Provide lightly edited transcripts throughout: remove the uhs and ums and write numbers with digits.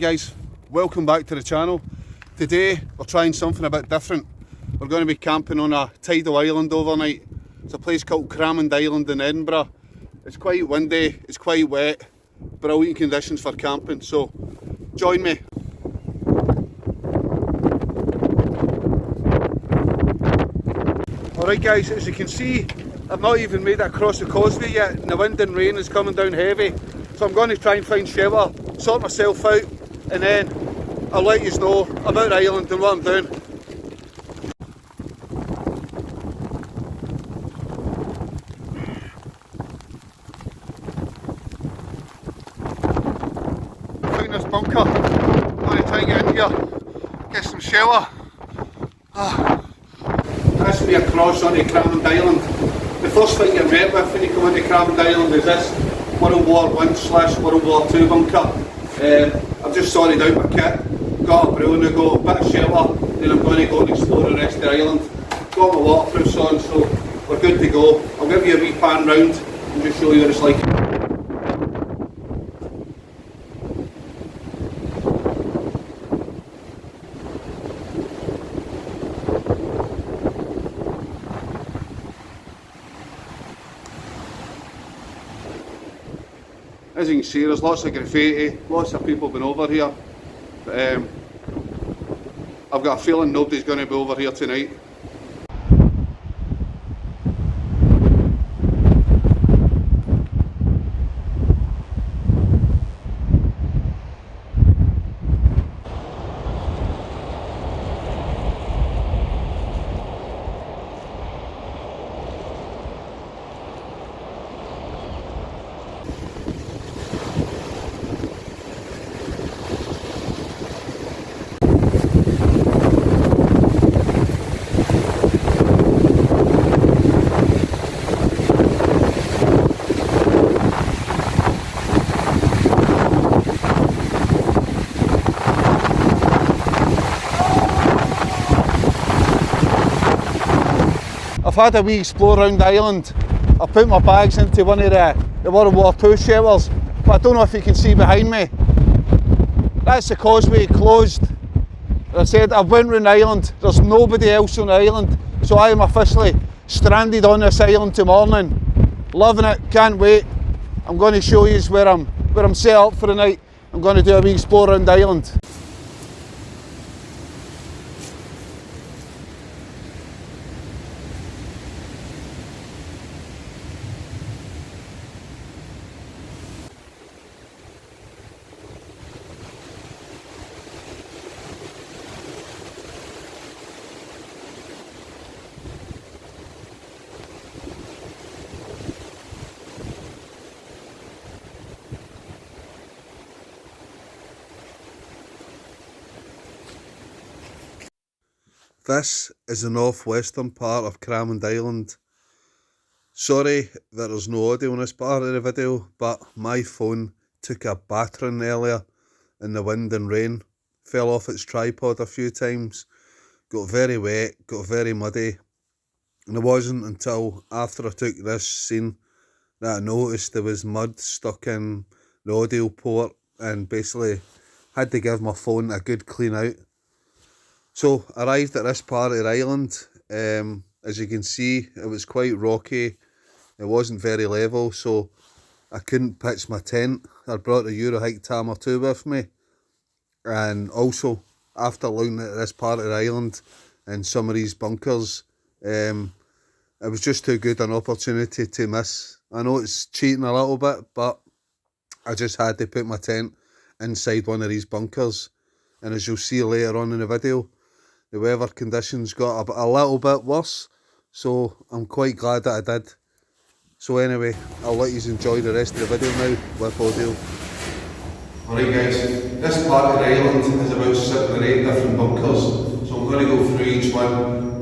guys, welcome back to the channel. Today we're trying something a bit different. We're going to be camping on a tidal island overnight. It's a place called Cramond Island in Edinburgh. It's quite windy, it's quite wet, brilliant conditions for camping, so join me. Alright guys, as you can see, I've not even made it across the causeway yet and the wind and rain is coming down heavy. So I'm going to try and find shelter, sort myself out, and then I'll let you know about the island and what I'm doing. I found this bunker. I'm going to try and get in here, get some shelter. That's me across onto Cramond Island. The first thing you're met with when you come into Cramond Island is this World War I/World War II bunker. I've just sorted out my kit, got a brew and a go, a bit of shelter, then I'm going to go and explore the rest of the island. Got my waterproofs on, so we're good to go. I'll give you a wee pan round and just show you what it's like. As you can see, there's lots of graffiti, lots of people been over here, but I've got a feeling nobody's going to be over here tonight. I've had a wee explore around the island. I put my bags into one of the World War II shelters, but I don't know if you can see behind me. That's the causeway closed. As I said, I've went around the island, there's nobody else on the island, so I am officially stranded on this island tomorrow morning. Loving it, can't wait. I'm going to show you where I'm set up for the night. I'm going to do a wee explore around the island. This is the northwestern part of Cramond Island. Sorry that there's no audio on this part of the video, but my phone took a battering earlier in the wind and rain. Fell off its tripod a few times, got very wet, got very muddy. And it wasn't until after I took this scene that I noticed there was mud stuck in the audio port and basically had to give my phone a good clean out. So, arrived at this part of the island. As you can see, it was quite rocky. It wasn't very level, so I couldn't pitch my tent. I brought a Eurohike Tammer 2 with me. And also, after looking at this part of the island and some of these bunkers, it was just too good an opportunity to miss. I know it's cheating a little bit, but I just had to put my tent inside one of these bunkers. And as you'll see later on in the video, the weather conditions got a little bit worse, so I'm quite glad that I did. So anyway, I'll let you enjoy the rest of the video now with audio. Alright guys, this part of the island is about 7 or 8 different bunkers, so I'm going to go through each one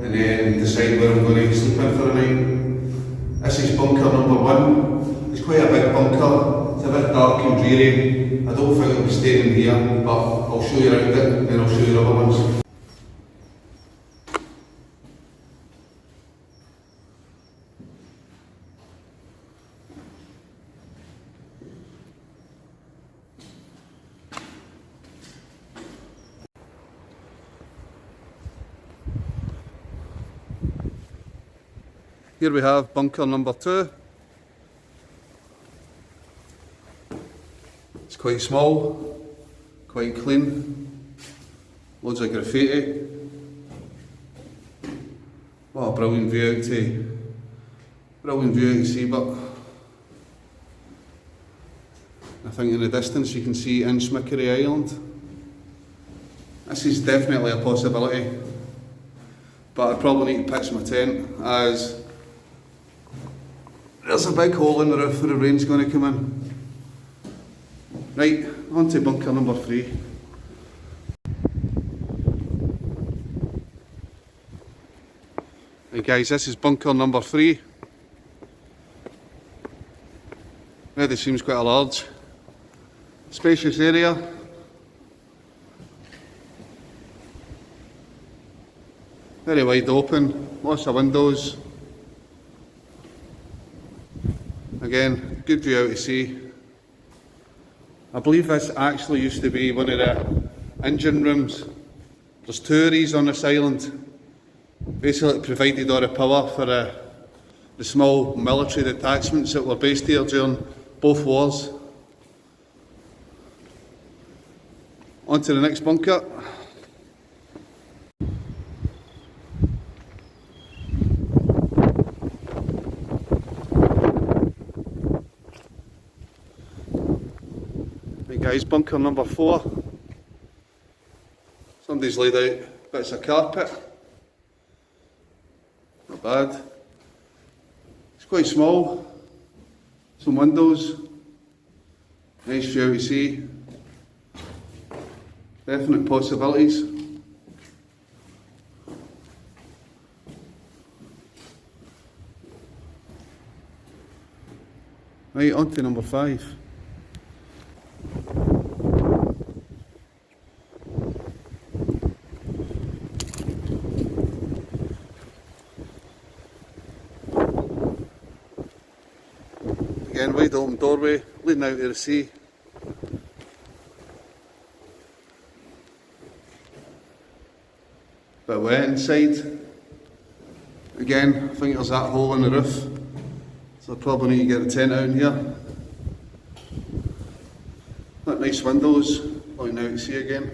and then decide where I'm going to sleep in for the night. This is bunker number 1. It's quite a big bunker, it's a bit dark and dreary. I don't think I'll be staying in here, but I'll show you around it and then I'll show you the other ones. here we have bunker number 2. It's quite small, quite clean, loads of graffiti. What a brilliant view out to sea, but I think in the distance you can see Inchmickery Island. This is definitely a possibility, but I probably need to pitch my tent as there's a big hole in the roof where the rain's going to come in. Right, on to bunker number 3. Right guys, this is bunker number 3. Already seems quite a large, spacious area. Very wide open, lots of windows. Again, good view out to sea. I believe this actually used to be one of the engine rooms. There's 2 of these on this island. Basically it provided all the power for the small military detachments that were based here during both wars. On to the next bunker. Right guys, bunker number 4. Somebody's laid out bits of carpet. Not bad. It's quite small. Some windows. Nice view out to sea. Definite possibilities. Right, on to number 5. Again, wide open doorway leading out to the sea. Bit wet inside. Again, I think there's that hole in the roof, so I probably need to get the tent out in here. Got nice windows, looking out to sea again.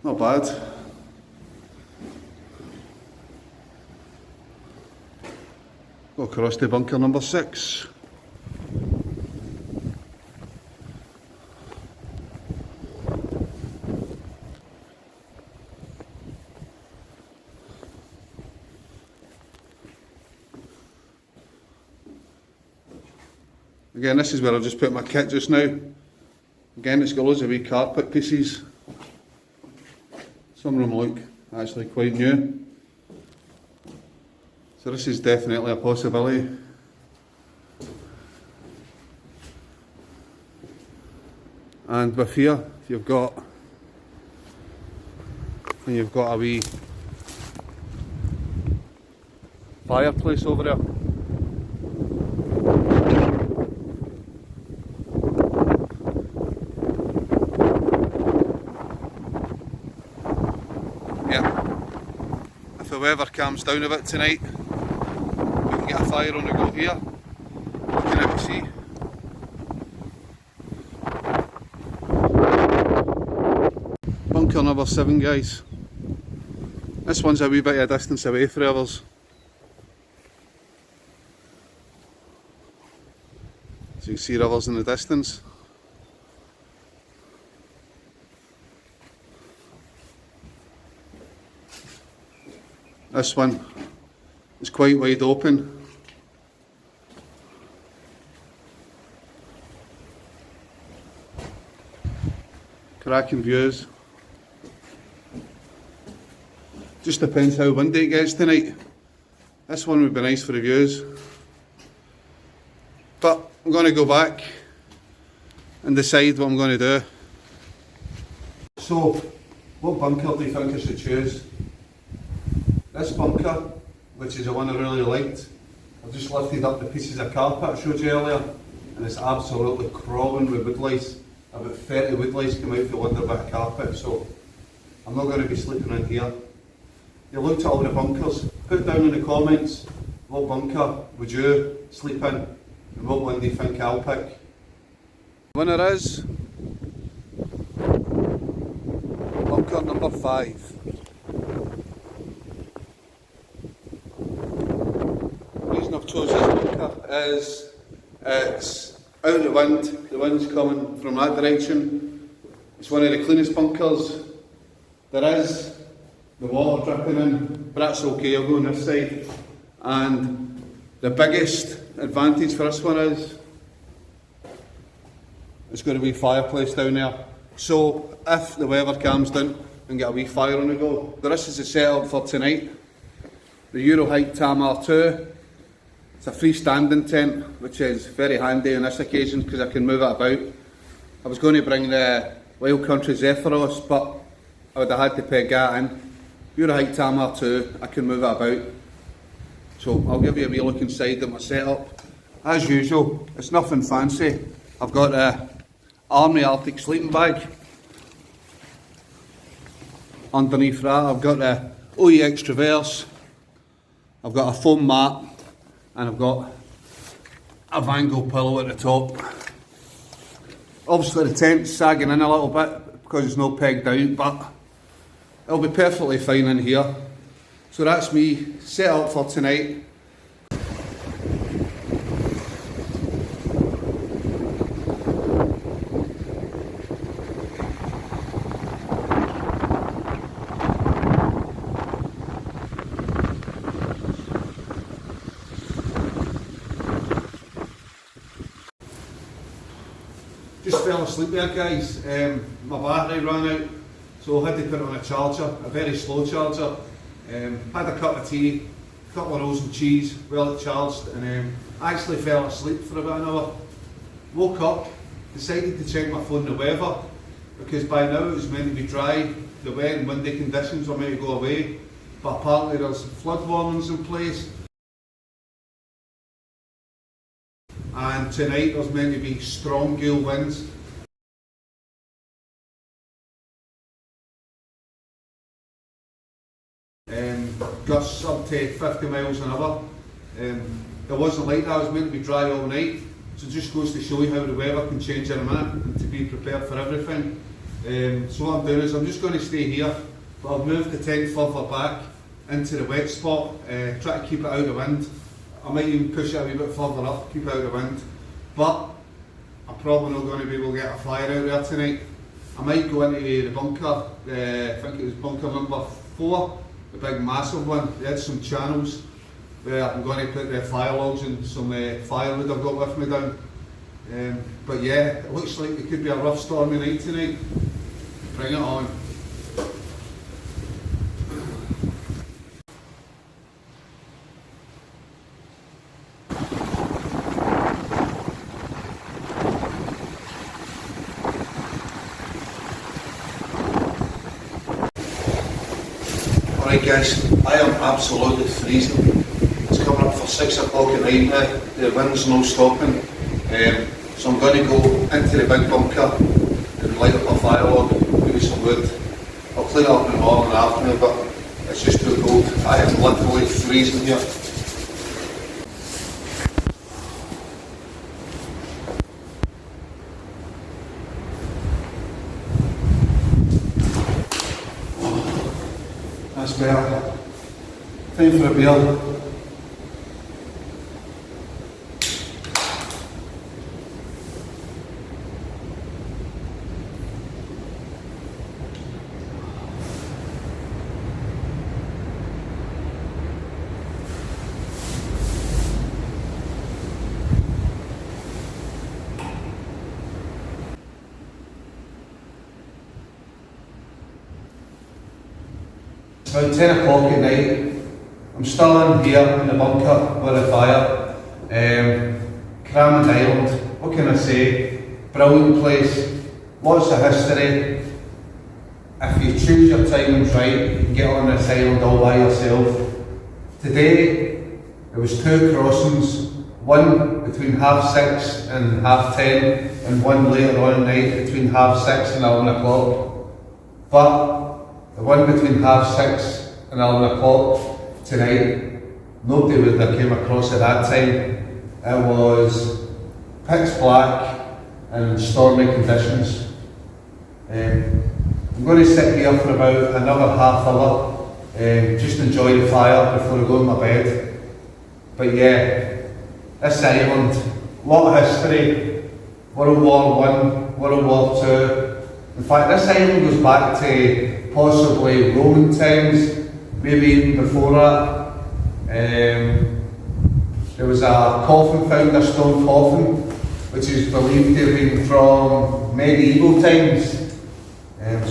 Not bad. Go across to bunker number 6. Again, this is where I've just put my kit just now. Again, it's got loads of wee carpet pieces. Some of them look actually quite new. So this is definitely a possibility. And with here, you've got a wee fireplace over there. If the weather calms down a bit tonight, we can get a fire on the go here, looking out to sea. Bunker number 7, guys. This one's a wee bit of a distance away from others. So you can see rivers in the distance. This one is quite wide open. Cracking views. Just depends how windy it gets tonight. This one would be nice for the views. But I'm going to go back and decide what I'm going to do. So, what bunker do you think I should choose? This bunker, which is the one I really liked, I've just lifted up the pieces of carpet I showed you earlier, and it's absolutely crawling with woodlice. About 30 woodlice come out from under a bit of carpet, so I'm not going to be sleeping in here. you looked at all the bunkers, put down in the comments what bunker would you sleep in and what one do you think I'll pick. Winner is bunker number 5. The reason I've chosen this bunker is it's out of the wind's coming from that direction. It's one of the cleanest bunkers there is. The water dripping in, but that's okay, I'll go on this side. And the biggest advantage for this one is it's got a wee fireplace down there. So if the weather calms down and get a wee fire on the go. This is the setup for tonight. The Euro Height Tamar 2. It's a freestanding tent, which is very handy on this occasion because I can move it about. I was going to bring the Wild Country Zephyros, but I would have had to peg that in. Euro Height Tamar 2, I can move it about. So I'll give you a wee look inside at my setup. As usual, it's nothing fancy. I've got a Army Arctic sleeping bag. Underneath that I've got a OEX Traverse. I've got a foam mat and I've got a Van Gogh pillow at the top. Obviously the tent's sagging in a little bit because it's not pegged out, but it'll be perfectly fine in here. So that's me set up for tonight. Just fell asleep there, guys. My battery ran out, so I had to put it on a charger, a very slow charger. Had a cup of tea, a couple of rolls and cheese, well it charged, and I actually fell asleep for about an hour. Woke up, decided to check my phone the weather, because by now it was meant to be dry, the wet and windy conditions were meant to go away, but apparently there's flood warnings in place. And tonight there's meant to be strong gale winds. Gusts up to 50 miles an hour. It wasn't like that, it was meant to be dry all night. So it just goes to show you how the weather can change in a minute and to be prepared for everything. So what I'm doing is I'm just going to stay here, but I'll move the tent further back into the wet spot, try to keep it out of wind. I might even push it a wee bit further up, keep it out of wind. But I'm probably not going to be able to get a fire out there tonight. I might go into the bunker, I think it was bunker number 4. The big massive one. They had some channels where I'm going to put the fire logs and some firewood I've got with me down. But yeah, it looks like it could be a rough stormy night tonight. Bring it on. Right guys, I am absolutely freezing. It's coming up for 6 o'clock at night now, the wind's no stopping. So I'm going to go into the big bunker and light up a fire log, maybe some wood. I'll clean it up in the morning and afternoon, but it's just too cold. I am literally freezing here. That's better. Time for a beer. It's about 10 o'clock at night. I'm still in here in the bunker with a fire. Cramond Island, what can I say? Brilliant place, lots of history. If you choose your timings right, you can get on this island all by yourself. Today, there was 2 crossings, one between 6:30 and 10:30, and one later on at night between 6:30 and 11 o'clock. But the one between 6:30 and 11 o'clock tonight. Nobody would have came across at that time. It was pitch black and stormy conditions. I'm going to sit here for about another half hour, just enjoy the fire before I go to my bed. But yeah, this island, a lot of history, World War I, World War II. In fact, this island goes back to possibly Roman times, maybe even before that. There was a coffin found, a stone coffin, which is believed to have been from medieval times.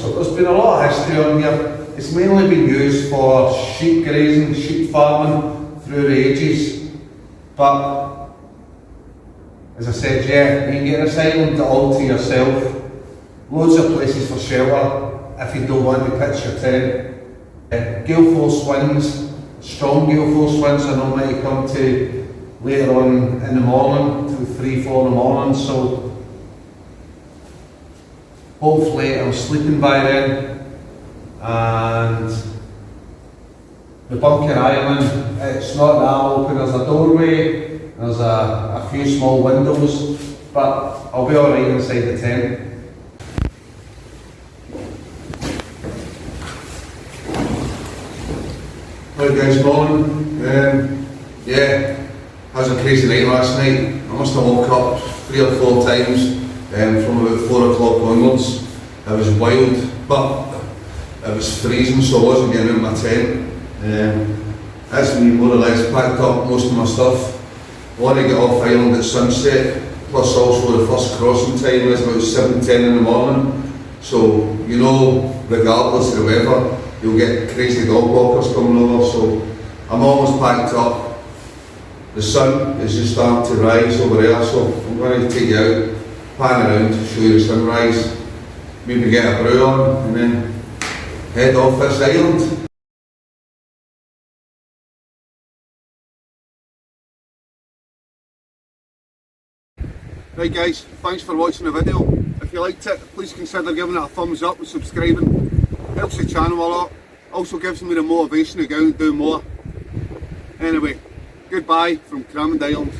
So there's been a lot of history on here. It's mainly been used for sheep grazing, sheep farming through the ages. But as I said, yeah, you can get this island all to yourself. Loads of places for shelter if you don't want to pitch your tent. Gale force winds, strong gale force winds are normally come to later on in the morning, to 3, 4 in the morning. So hopefully I'm sleeping by then. And the bunker island, it's not that open. There's a doorway, there's a few small windows, but I'll be alright inside the tent. Hi guys, morning. Yeah, I was a crazy night last night. I must have woke up 3 or 4 times from about 4 o'clock onwards. It was wild, but it was freezing, so I wasn't getting out of my tent. As we more or less packed up most of my stuff, I want to get off island at sunset, plus also the first crossing time is about 7:10 in the morning. So, you know, regardless of the weather, you'll get crazy dog walkers coming over, so I'm almost packed up. The sun is just starting to rise over there, so I'm going to take you out, pan around to show you the sunrise, maybe get a brew on, and then head off this island. Right guys, thanks for watching the video. If you liked it, please consider giving it a thumbs up and subscribing. Helps the channel a lot, also gives me the motivation to go and do more. Anyway, goodbye from Cramond Island.